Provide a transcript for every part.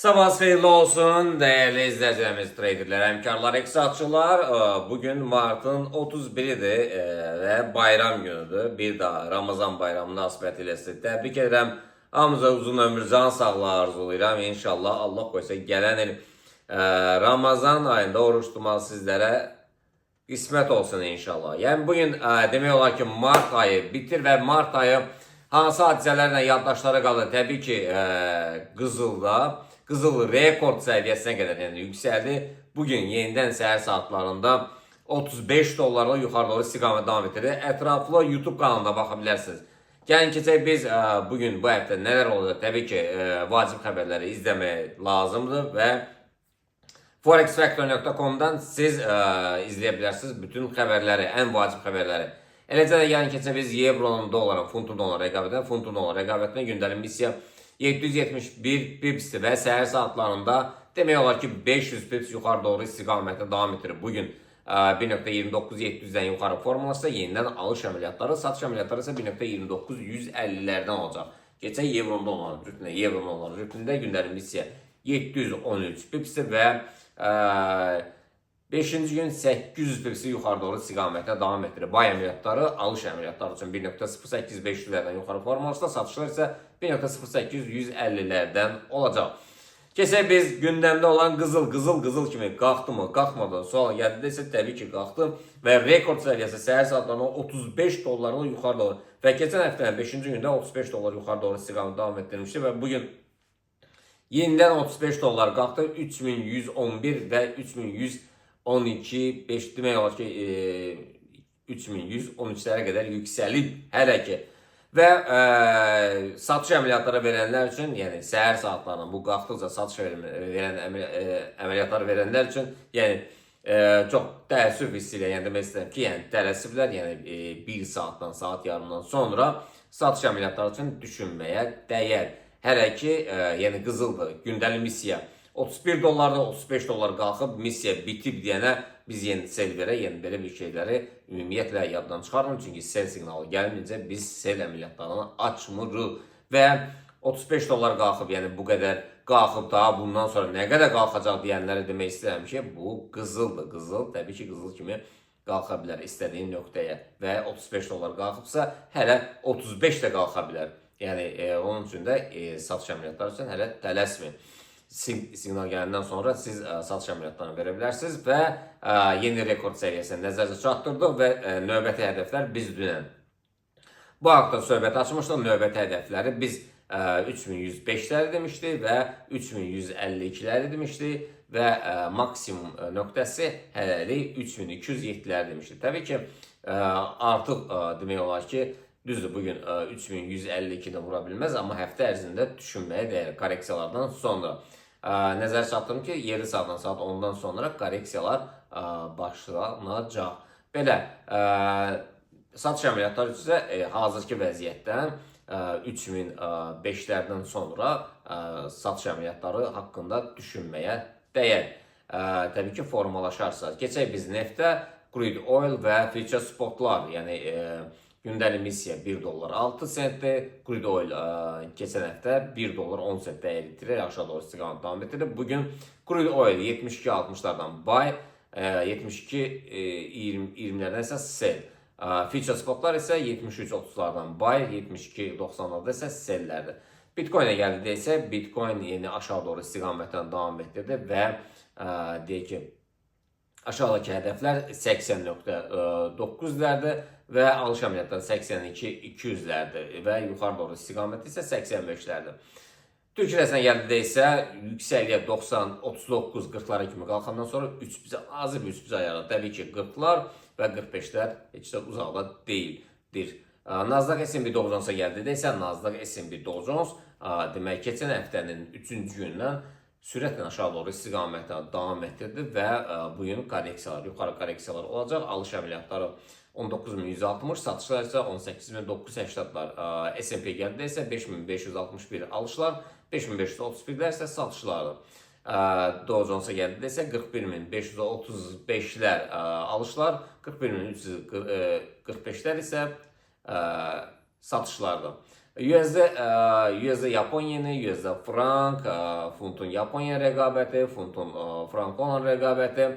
Sabahınız xeyirli olsun değerli izleyicilerimiz, traderler, həmkarlar, iqtisadçılar. Bugün Mart'ın 31'idir ve bayram günüdür. Bir daha Ramazan bayramı münasibətilə sizi təbrik edirəm. Hamınıza uzun ömür, can sağlığı arzulayıram. İnşallah Allah koysa gələn il Ramazan ayında oruç tutmaq sizlərə qismət olsun inşallah. Yəni bugün demək olar ki Mart ayı bitir ve Mart ayı hansı hadisələrlə yaddaşlara qalır? Təbii ki Qızılda. Qızıl rekord səviyyəsinə qədər yəni yüksəldi. Bugün yenidən səhər saatlarında 35 dollarla yuxarı doğru istiqamət davam edir. Ətraflı YouTube kanalında baxa bilərsiniz. Gəlin keçək biz bugün bu həftə nələr olacaq? Təbii ki vacib xəbərləri izləmək lazımdır və forexfactor.com-dan siz izləyə bilərsiniz bütün xəbərləri, ən vacib xəbərləri. Eləcə də gəlin keçək biz Evronun, doların, funtun dolar rəqabətinə, funtun dolar rəqabətinə gündəlik missiya 771 pipsdir və səhər saatlarında demək olar ki 500 pips yuxarı doğru istiqamətə davam edir. Bugün 1.29700-dən yuxarı formulasında yenidən alış əməliyyatları, satış əməliyyatları isə 1.29150-lərdən olacaq. Keçək Evron doların rütünə, Evron doların rütünündə gündəlik missiya 713 pipsdir və 5-ci gün 800 pipsi yuxarı doğru istiqamətə davam etdirir. Bay əməliyyatları, alış əməliyyatları üçün 1.08500-lərdən yuxarı formulasında, satışlar isə 1.08150-lərdən olacaq. Keçək biz gündəmdə olan qızıl kimi qalxdı mı, qalxmadan sual gəldi isə təbii ki qalxdı və rekord səviyyəsi səhər saatlarında 35 dollarla yuxarı doğru və keçən həftənin 5-ci gündə 35 dollar yuxarı doğru istiqamət davam etdirmişdi və bugün yenidən 35 dollar qalxdı, 3111 və 3112, 5 demək olar ki 3113-lərə qədər yüksəlib hələ ki. Və satış əməliyyatları verənlər üçün, yəni səhər saatlarında bu qalxdıqca satış verən əməliyyatları verənlər üçün, yəni çox təəssüf hissi ilə, yəni demək istəyirəm ki, yəni tələsiblər, yəni 1 saatdan, saat yarımdan sonra satış əməliyyatları üçün düşünməyə dəyər. Hələ ki, yəni qızıldır, gündəlik missiya 31 dollarda 35 dollar qalxıb missiya bitib deyənə biz yeni sel verə, yəni belə bir şeyləri ümumiyyətlə yaddan çıxarın. Çünki sel siqnalı gəlməyincə biz sel əməliyyatlarını açmırıq və 35 dollar qalxıb, yəni bu qədər qalxıb daha bundan sonra nə qədər qalxacaq deyənlərə demək istəyirəm ki, bu qızıldır. Qızıl təbii ki qızıl kimi qalxa bilər istədiyin nöqtəyə və 35 dollar qalxıbsa hələ 35 də qalxa bilər. Yəni onun üçün də satış əməliyyatları üçün hələ tələsməyin. Siqnal gələndən sonra siz satış əməliyyatlarını verə bilərsiniz və yeni rekord səviyyəsini nəzərdə çatdırdıq və növbəti hədəflər biz dünən bu haqda söhbət açmışdıq. Növbəti hədəfləri biz 3105-ləri demişdik və 3152-ləri demişdik və maksimum nöqtəsi hələlik 3207-ləri demişdik. Təbii ki artıq demək olar ki düzdür, bugün 3152-də vura bilməz, amma həftə ərzində düşünməyə dəyər korreksiyalardan sonra. Nəzər çatdırım ki 7 saatdan saat 10-dan sonra korreksiyalar başlanacaq. Belə satış əməliyyatları isə hazırki vəziyyətdən 3005-lərdən sonra satış əməliyyatları haqqında düşünməyə dəyər. Təbii ki formalaşarsa. Keçək biz neftə, crude oil və future spotlar, yəni gündəlik missiya 1 dollar 6 sentdir. Crude oil keçən həftə 1 dollar 10 sent dəyər itirir, aşağı doğru istiqamət davam etdirir. Bugün crude oil 72.60-lardan buy, 72.20-lərdən isə sell. Future spotlar isə 73.30-lardan buy, 72.90-larda isə selllərdir. Bitcoin'e gəldi isə Bitcoin yeni aşağı doğru istiqamətdən davam etdirdi və deyək ki aşağıdakı hədəflər 80.9'lərdir və alış əməliyyatları 82.200'lərdir və yuxarı doğru istiqaməti isə 85'lərdir. Türk lirəsinə gəldi isə yüksəkliyə 90-39-40'lara kimi qalxandan sonra 3 azı bir 3 ayarı. Təbii ki 40'lar və 45'lər heç də uzaqda deyildir. Nasdaq S&P Dow Jones'a gəldi isə Nasdaq S&P Dow Jones demək keçən həftənin 3-cü gündən sürətlə aşağı doğru istiqamətə davam etdirdi və bugün korreksiyalar, yuxarı korreksiyalar olacaq. Alış əməliyyatları 19.160, satışlar isə 18.980'lar. S&P gəldi isə 5.561 alışlar, 5.531'lər isə satışlardır. Dow Jones'a gəldi isə 41.535'lər alışlar, 41.345'lər isə satışlardır. USD Yapon USD frank, funtun Yaponiya rəqabəti, funtun frank olan rəqabəti.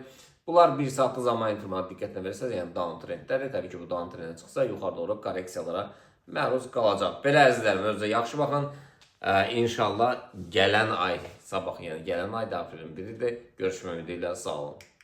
Bunlar bir saatlı zaman intervalı diqqətlə versəz, yəni downtrendlədir. Təbii ki, bu downtrendə çıxsa yuxarı doğru korreksiyalara məruz qalacaq. Belə əzizlərim, özünüzə yaxşı baxın. İnşallah gələn ay, sabah yəni gələn ay da aprelin 1-idir. Görüşmək ümidi ilə sağ olun.